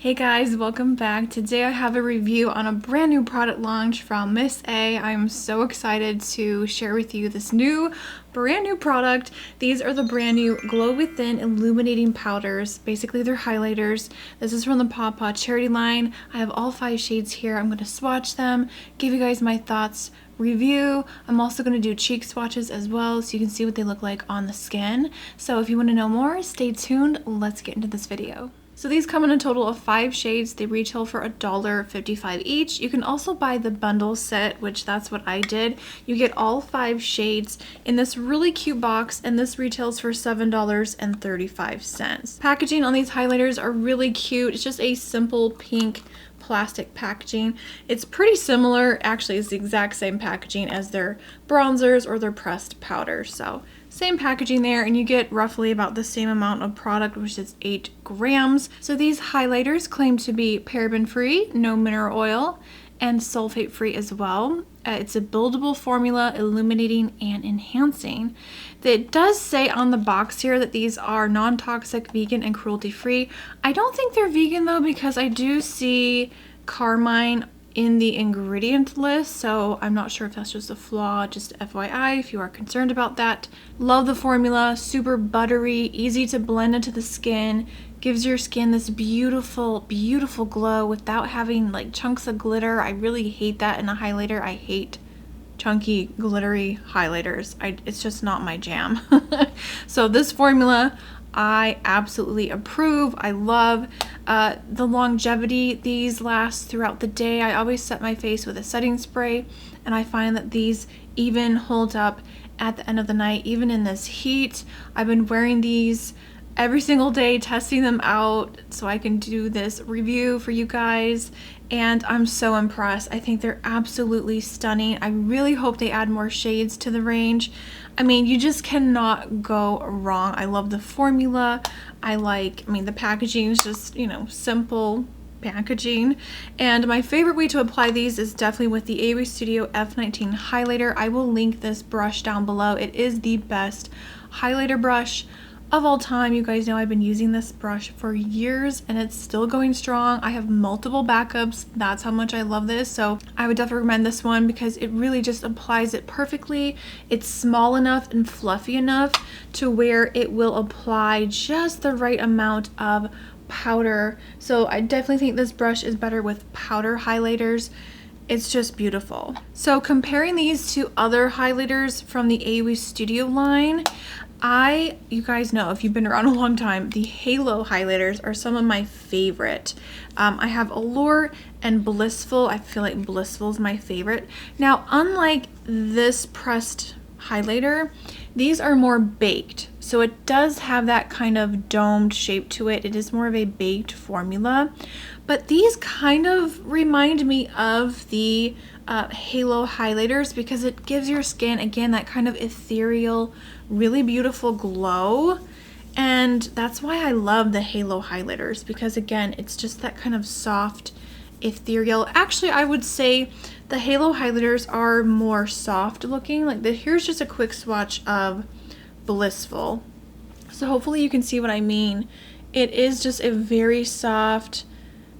Hey guys, welcome back. Today I have a review on a brand new product launch from Miss A. I'm so excited to share with you this brand new product. These are the brand new Glow Within Illuminating Powders. Basically they're highlighters. This is from the Paw charity line. I have all 5 shades here. I'm going to swatch them, give you guys my thoughts, review. I'm also going to do cheek swatches as well so you can see what they look like on the skin. So if you want to know more, stay tuned. Let's get into this video. So these come in a total of 5 shades. They retail for $1.55 each. You can also buy the bundle set, which that's what I did. You get all 5 shades in this really cute box, and this retails for $7.35. Packaging on these highlighters are really cute. It's just a simple pink plastic packaging. It's pretty similar, actually it's the exact same packaging as their bronzers or their pressed powders. So same packaging there, and you get roughly about the same amount of product, which is 8 grams. So these highlighters claim to be paraben free, no mineral oil, and sulfate free as well. It's a buildable formula, illuminating and enhancing. It does say on the box here that these are non-toxic, vegan, and cruelty-free. I don't think they're vegan though, because I do see carmine in the ingredient list, so I'm not sure if that's just a flaw. Just FYI if you are concerned about that. Love the formula, super buttery, easy to blend into the skin, gives your skin this beautiful glow without having like chunks of glitter. I really hate that in a highlighter. I hate chunky glittery highlighters. It's just not my jam. So this formula I absolutely approve. I love the longevity. These last throughout the day. I always set my face with a setting spray, and I find that these even hold up at the end of the night, even in this heat. I've been wearing these every single day, testing them out so I can do this review for you guys, and I'm so impressed. I think they're absolutely stunning. I really hope they add more shades to the range. I mean, you just cannot go wrong. I love the formula. The packaging is just, simple packaging. And my favorite way to apply these is definitely with the AOA Studio F19 highlighter. I will link this brush down below. It is the best highlighter brush of all time. You guys know I've been using this brush for years and it's still going strong. I have multiple backups. That's how much I love this. So I would definitely recommend this one because it really just applies it perfectly. It's small enough and fluffy enough to where it will apply just the right amount of powder. So I definitely think this brush is better with powder highlighters. It's just beautiful. So comparing these to other highlighters from the AOA Studio line, you guys know, if you've been around a long time, the Halo highlighters are some of my favorite. I have Allure and Blissful. I feel like Blissful is my favorite. Now, unlike this pressed highlighter, these are more baked. So it does have that kind of domed shape to it. It is more of a baked formula. But these kind of remind me of the Halo highlighters because it gives your skin, again, that kind of ethereal, really beautiful glow. And that's why I love the Halo highlighters, because again, it's just that kind of soft, ethereal. Actually, I would say the Halo highlighters are more soft looking. Here's just a quick swatch of Blissful. So hopefully you can see what I mean. It is just a very soft,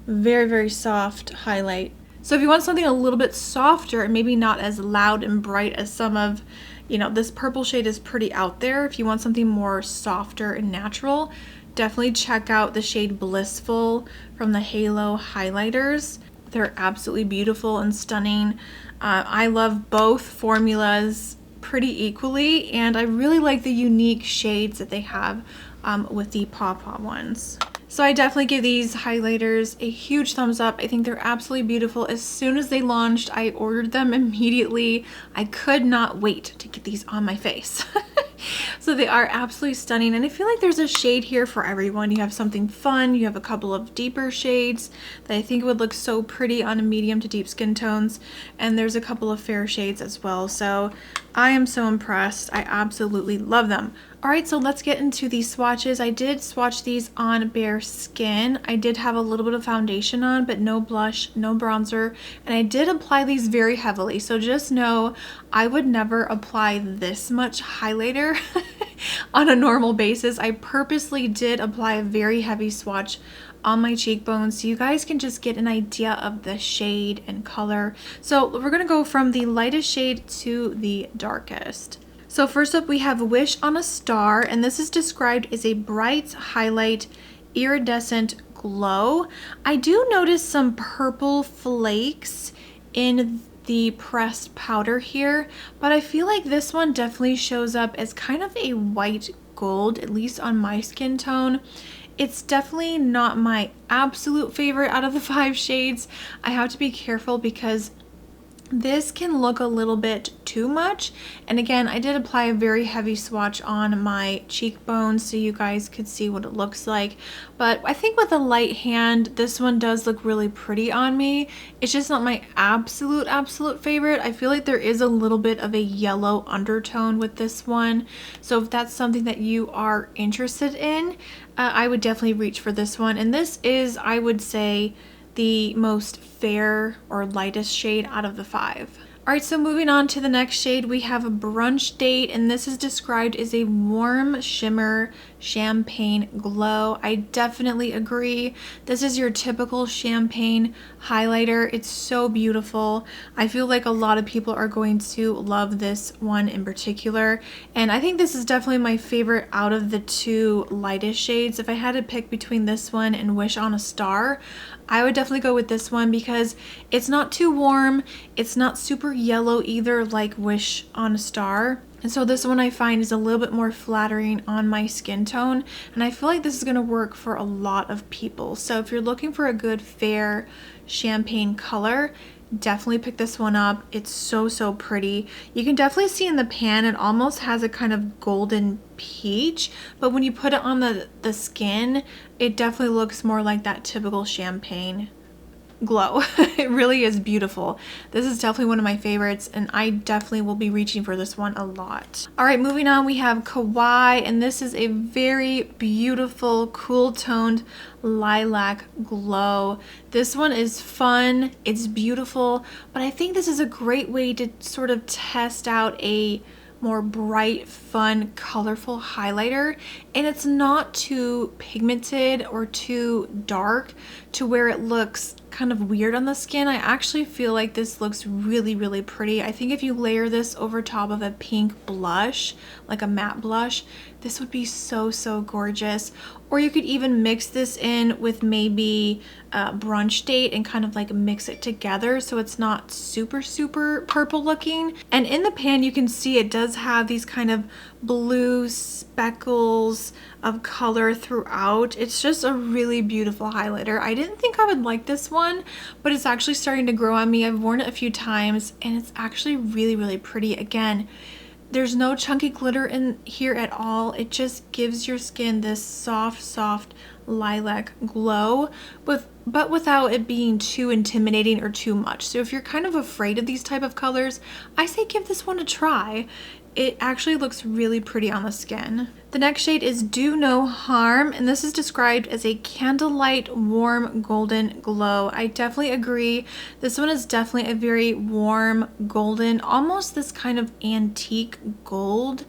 very soft highlight. So if you want something a little bit softer and maybe not as loud and bright as some of, this purple shade is pretty out there. If you want something more softer and natural, definitely check out the shade Blissful from the Halo highlighters. They're absolutely beautiful and stunning. I love both formulas pretty equally, and I really like the unique shades that they have with the Paw ones. So I definitely give these highlighters a huge thumbs up. I think they're absolutely beautiful. As soon as they launched, I ordered them immediately. I could not wait to get these on my face. So they are absolutely stunning, and I feel like there's a shade here for everyone. You have something fun, you have a couple of deeper shades that I think would look so pretty on a medium to deep skin tones, and there's a couple of fair shades as well. So I am so impressed. I absolutely love them. Alright, so let's get into these swatches. I did swatch these on bare skin. I did have a little bit of foundation on, but no blush, no bronzer, and I did apply these very heavily. So just know I would never apply this much highlighter on a normal basis. I purposely did apply a very heavy swatch on my cheekbones so you guys can just get an idea of the shade and color. So we're gonna go from the lightest shade to the darkest. So first up we have Wish on a Star, and this is described as a bright highlight iridescent glow. I do notice some purple flakes in the pressed powder here, but I feel like this one definitely shows up as kind of a white gold, at least on my skin tone. It's definitely not my absolute favorite out of the 5 shades. I have to be careful because this can look a little bit too much. And again, I did apply a very heavy swatch on my cheekbones so you guys could see what it looks like. But I think with a light hand, this one does look really pretty on me. It's just not my absolute favorite. I feel like there is a little bit of a yellow undertone with this one. So if that's something that you are interested in, I would definitely reach for this one. And this is, I would say, the most fair or lightest shade out of the 5. Alright, so moving on to the next shade, we have a Brunch Date, and this is described as a warm shimmer champagne glow. I definitely agree. This is your typical champagne highlighter. It's so beautiful. I feel like a lot of people are going to love this one in particular, and I think this is definitely my favorite out of the 2 lightest shades. If I had to pick between this one and Wish on a Star, I would definitely go with this one because it's not too warm, it's not super yellow either like Wish on a Star. And so this one I find is a little bit more flattering on my skin tone, and I feel like this is going to work for a lot of people. So if you're looking for a good fair champagne color, definitely pick this one up. It's so pretty. You can definitely see in the pan it almost has a kind of golden peach, but when you put it on the skin, it definitely looks more like that typical champagne glow. It really is beautiful. This is definitely one of my favorites, and I definitely will be reaching for this one a lot. All right, moving on, we have Kawaii, and this is a very beautiful, cool toned lilac glow. This one is fun, it's beautiful, but I think this is a great way to sort of test out a more bright, fun, colorful highlighter, and it's not too pigmented or too dark to where it looks kind of weird on the skin. I actually feel like this looks really pretty. I think if you layer this over top of a pink blush, like a matte blush, this would be so gorgeous. Or you could even mix this in with maybe Brunch Date and kind of like mix it together so it's not super purple looking. And in the pan you can see it does have these kind of blue speckles of color throughout. It's just a really beautiful highlighter. I didn't think I would like this one, but it's actually starting to grow on me. I've worn it a few times and it's actually really pretty. Again, there's no chunky glitter in here at all. It just gives your skin this soft lilac glow, but without it being too intimidating or too much. So if you're kind of afraid of these type of colors, I say give this one a try. It actually looks really pretty on the skin. The next shade is Do No Harm, and this is described as a candlelight warm golden glow. I definitely agree. This one is definitely a very warm golden, almost this kind of antique gold.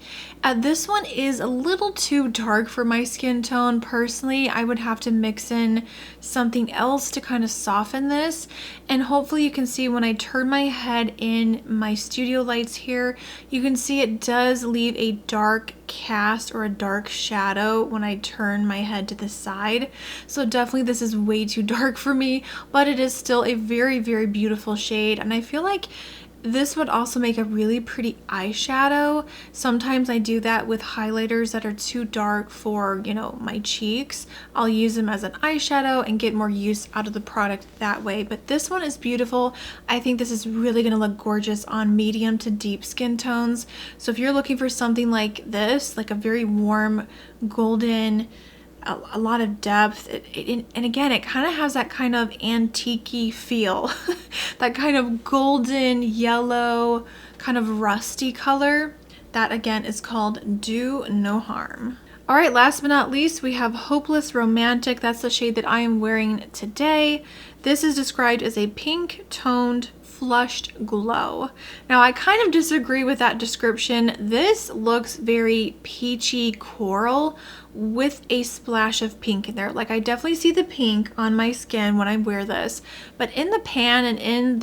This one is a little too dark for my skin tone. Personally, I would have to mix in something else to kind of soften this, and hopefully you can see when I turn my head in my studio lights here, you can see it does leave a dark cast or a dark shadow when I turn my head to the side. So definitely this is way too dark for me, but it is still a very beautiful shade, and I feel like this would also make a really pretty eyeshadow. Sometimes I do that with highlighters that are too dark for, you know, my cheeks. I'll use them as an eyeshadow and get more use out of the product that way. But this one is beautiful. I think this is really going to look gorgeous on medium to deep skin tones. So if you're looking for something like this, like a very warm golden, a lot of depth, and again it kind of has that kind of antique-y feel, that kind of golden yellow kind of rusty color, that again is called Do No Harm. All right, last but not least, we have Hopeless Romantic. That's the shade that I am wearing today. This is described as a pink toned flushed glow. Now I kind of disagree with that description. This looks very peachy coral with a splash of pink in there. Like, I definitely see the pink on my skin when I wear this, but in the pan and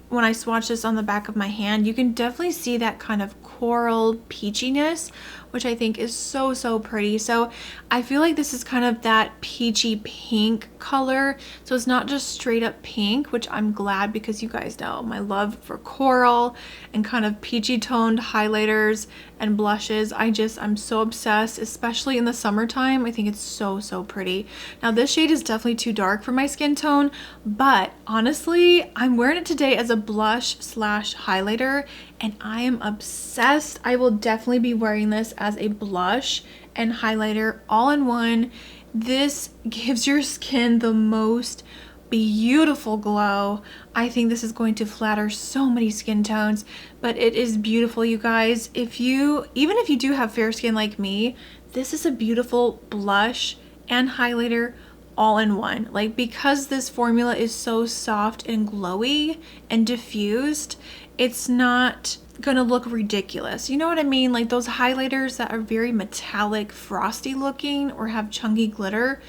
when I swatch this on the back of my hand, you can definitely see that kind of coral peachiness, which I think is so, so pretty. So I feel like this is kind of that peachy pink color. So it's not just straight up pink, which I'm glad, because you guys know my love for coral and kind of peachy toned highlighters and blushes. I'm so obsessed, especially in the summertime. I think it's so, so pretty. Now this shade is definitely too dark for my skin tone, but honestly, I'm wearing it today as a blush slash highlighter, and I am obsessed. I will definitely be wearing this as a blush and highlighter all in one. This gives your skin the most beautiful glow. I think this is going to flatter so many skin tones, but it is beautiful, you guys. Even if you do have fair skin like me, this is a beautiful blush and highlighter all in one. Like, because this formula is so soft and glowy and diffused, it's not gonna look ridiculous. You know what I mean? Like those highlighters that are very metallic, frosty looking, or have chunky glitter,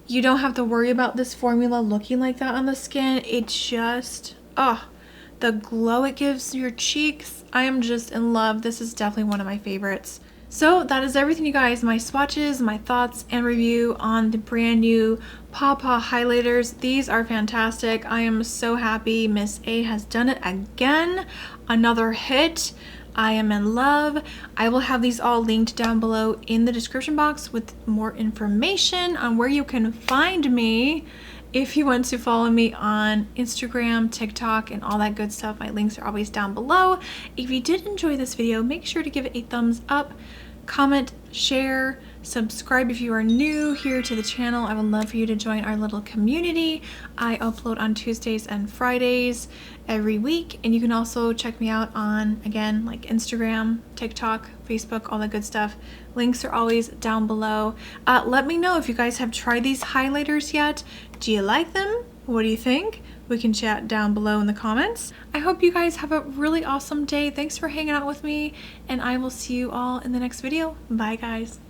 you don't have to worry about this formula looking like that on the skin. It's just, the glow it gives your cheeks. I am just in love. This is definitely one of my favorites. So that is everything, you guys. My swatches, my thoughts, and review on the brand new Paw Paw highlighters. These are fantastic. I am so happy Miss A has done it again. Another hit. I am in love. I will have these all linked down below in the description box with more information on where you can find me. If you want to follow me on Instagram, TikTok, and all that good stuff, my links are always down below. If you did enjoy this video, make sure to give it a thumbs up, comment, share, subscribe if you are new here to the channel. I would love for you to join our little community. I upload on Tuesdays and Fridays every week, and you can also check me out on, again, like Instagram, TikTok, Facebook, all that good stuff. Links are always down below. Let me know if you guys have tried these highlighters yet. Do you like them? What do you think? We can chat down below in the comments. I hope you guys have a really awesome day. Thanks for hanging out with me, and I will see you all in the next video. Bye, guys.